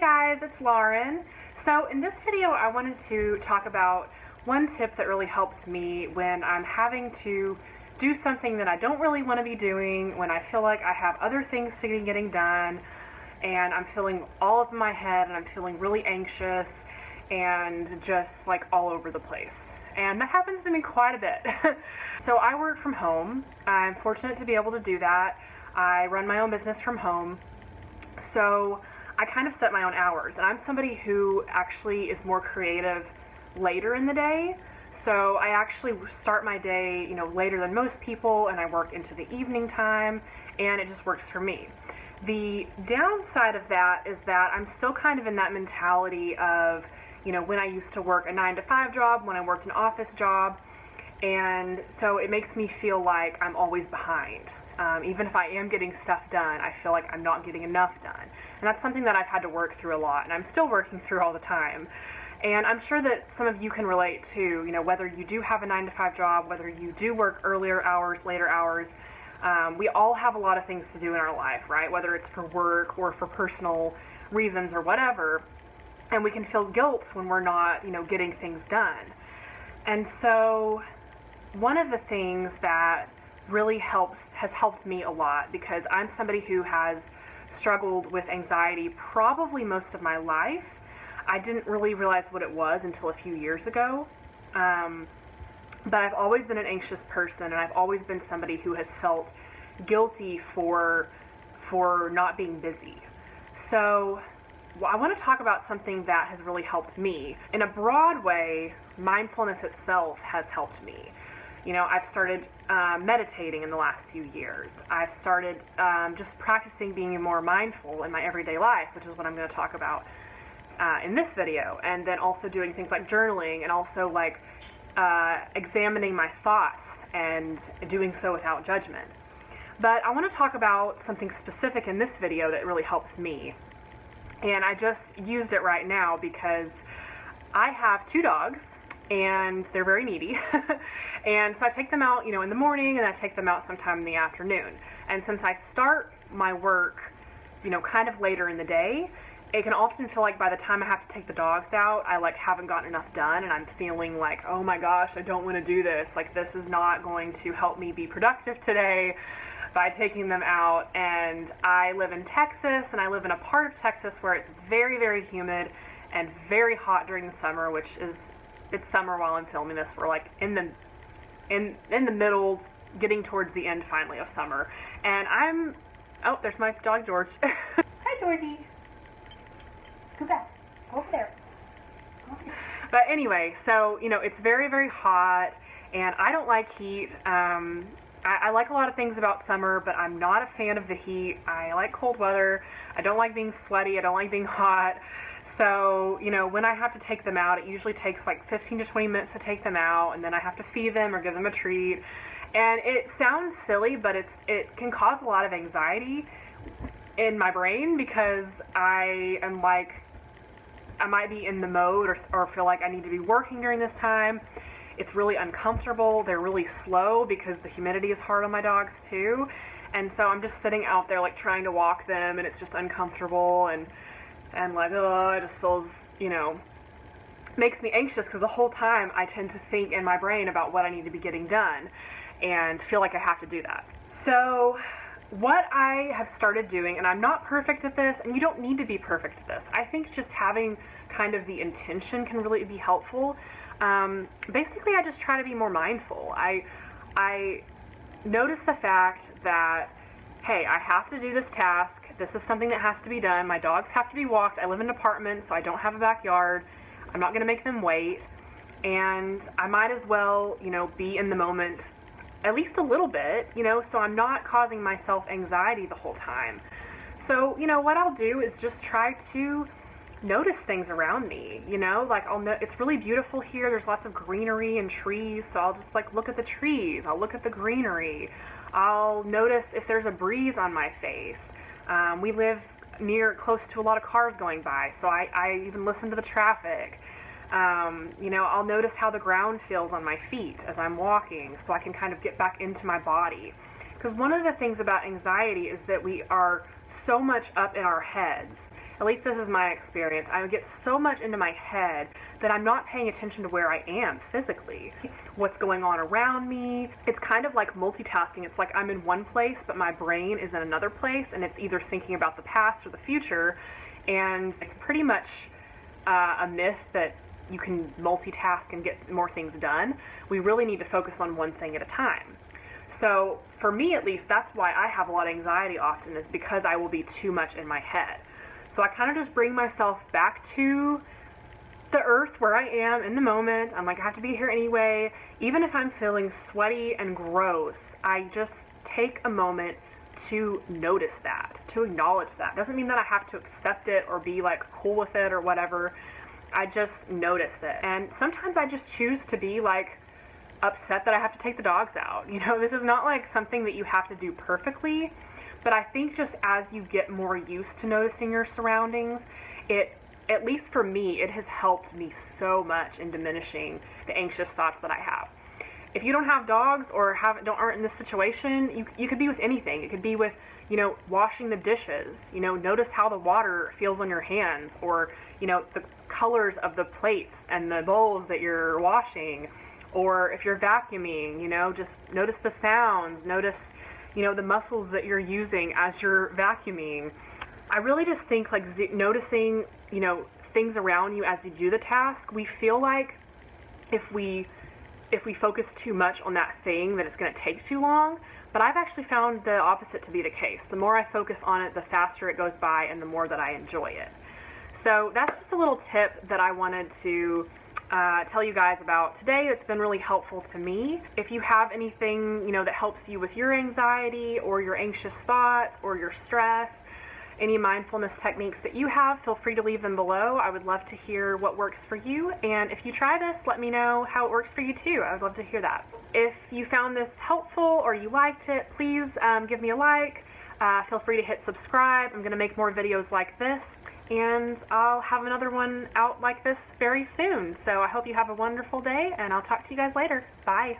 guys, it's Lauren. So in this video I wanted to talk about one tip that really helps me when I'm having to do something that I don't really want to be doing, when I feel like I have other things to be getting done and I'm feeling all up in my head and I'm feeling really anxious and just like all over the place. And that happens to me quite a bit. So I work from home. I'm fortunate to be able to do that. I run my own business from home. So I kind of set my own hours, and I'm somebody who actually is more creative later in the day. So I actually start my day, later than most people, and I work into the evening time, and it just works for me. The downside of that is that I'm still kind of in that mentality of, when I used to work a 9-to-5 job, when I worked an office job, and so it makes me feel like I'm always behind. Even if I am getting stuff done, I feel like I'm not getting enough done. And that's something that I've had to work through a lot, and I'm still working through all the time. And I'm sure that some of you can relate to, whether you do have a 9-to-5 job, whether you do work earlier hours, later hours, we all have a lot of things to do in our life, right? Whether it's for work or for personal reasons or whatever. And we can feel guilt when we're not, getting things done. And so one of the things that really has helped me a lot, because I'm somebody who has struggled with anxiety probably most of my life. I didn't really realize what it was until a few years ago. But I've always been an anxious person, and I've always been somebody who has felt guilty for not being busy. So I want to talk about something that has really helped me. In a broad way, mindfulness itself has helped me. I've started meditating in the last few years. I've started just practicing being more mindful in my everyday life, which is what I'm going to talk about in this video. And then also doing things like journaling and also like examining my thoughts and doing so without judgment. But I want to talk about something specific in this video that really helps me. And I just used it right now because I have 2 dogs. And they're very needy. And so I take them out, in the morning, and I take them out sometime in the afternoon. And since I start my work, kind of later in the day, it can often feel like by the time I have to take the dogs out, I haven't gotten enough done, and I'm feeling like, oh my gosh, I don't want to do this. This is not going to help me be productive today by taking them out. And I live in Texas, and I live in a part of Texas where it's very, very humid and very hot during the summer, which is, it's summer while I'm filming this. We're in the middle, getting towards the end finally of summer. And oh, there's my dog George. Hi Georgie. Go back. Go over there. But anyway, so it's very, very hot, and I don't like heat. I like a lot of things about summer, but I'm not a fan of the heat. I like cold weather. I don't like being sweaty. I don't like being hot. So, when I have to take them out, it usually takes 15 to 20 minutes to take them out, and then I have to feed them or give them a treat. And it sounds silly, but it can cause a lot of anxiety in my brain, because I am I might be in the mode or feel like I need to be working during this time. It's really uncomfortable. They're really slow because the humidity is hard on my dogs too. And so I'm just sitting out there trying to walk them, and it's just uncomfortable, and it just feels, makes me anxious, because the whole time I tend to think in my brain about what I need to be getting done and feel like I have to do that. So what I have started doing, and I'm not perfect at this, and you don't need to be perfect at this. I think just having kind of the intention can really be helpful. Basically, I just try to be more mindful. I notice the fact that, hey, I have to do this task. This is something that has to be done. My dogs have to be walked. I live in an apartment, so I don't have a backyard. I'm not going to make them wait. And I might as well, be in the moment at least a little bit, so I'm not causing myself anxiety the whole time. So, what I'll do is just try to notice things around me, it's really beautiful here. There's lots of greenery and trees, so I'll just look at the trees. I'll look at the greenery. I'll notice if there's a breeze on my face. We live close to a lot of cars going by, so I even listen to the traffic. I'll notice how the ground feels on my feet as I'm walking, so I can kind of get back into my body. Because one of the things about anxiety is that we are so much up in our heads. At least this is my experience. I get so much into my head that I'm not paying attention to where I am physically, what's going on around me. It's kind of like multitasking. It's like I'm in one place, but my brain is in another place, and it's either thinking about the past or the future. And it's pretty much a myth that you can multitask and get more things done. We really need to focus on one thing at a time. So for me, at least, that's why I have a lot of anxiety often, is because I will be too much in my head. So I kind of just bring myself back to the earth where I am in the moment. I'm like, I have to be here anyway. Even if I'm feeling sweaty and gross, I just take a moment to notice that, to acknowledge that. Doesn't mean that I have to accept it or be like cool with it or whatever. I just notice it. And sometimes I just choose to be like upset that I have to take the dogs out. You know, this is not like something that you have to do perfectly. But I think just as you get more used to noticing your surroundings, at least for me, it has helped me so much in diminishing the anxious thoughts that I have. If you don't have dogs or aren't in this situation, you could be with anything. It could be with, washing the dishes. Notice how the water feels on your hands, or, the colors of the plates and the bowls that you're washing. Or if you're vacuuming, just notice the sounds, notice the muscles that you're using as you're vacuuming. I really just think like noticing, things around you as you do the task. We feel like if we focus too much on that thing, that it's going to take too long. But I've actually found the opposite to be the case. The more I focus on it, the faster it goes by and the more that I enjoy it. So that's just a little tip that I wanted to tell you guys about today. It's been really helpful to me. If you have anything, that helps you with your anxiety or your anxious thoughts or your stress, any mindfulness techniques that you have, feel free to leave them below. I would love to hear what works for you. And if you try this, let me know how it works for you too. I would love to hear that. If you found this helpful or you liked it, please give me a like. Feel free to hit subscribe. I'm going to make more videos like this, and I'll have another one out like this very soon. So I hope you have a wonderful day, and I'll talk to you guys later. Bye.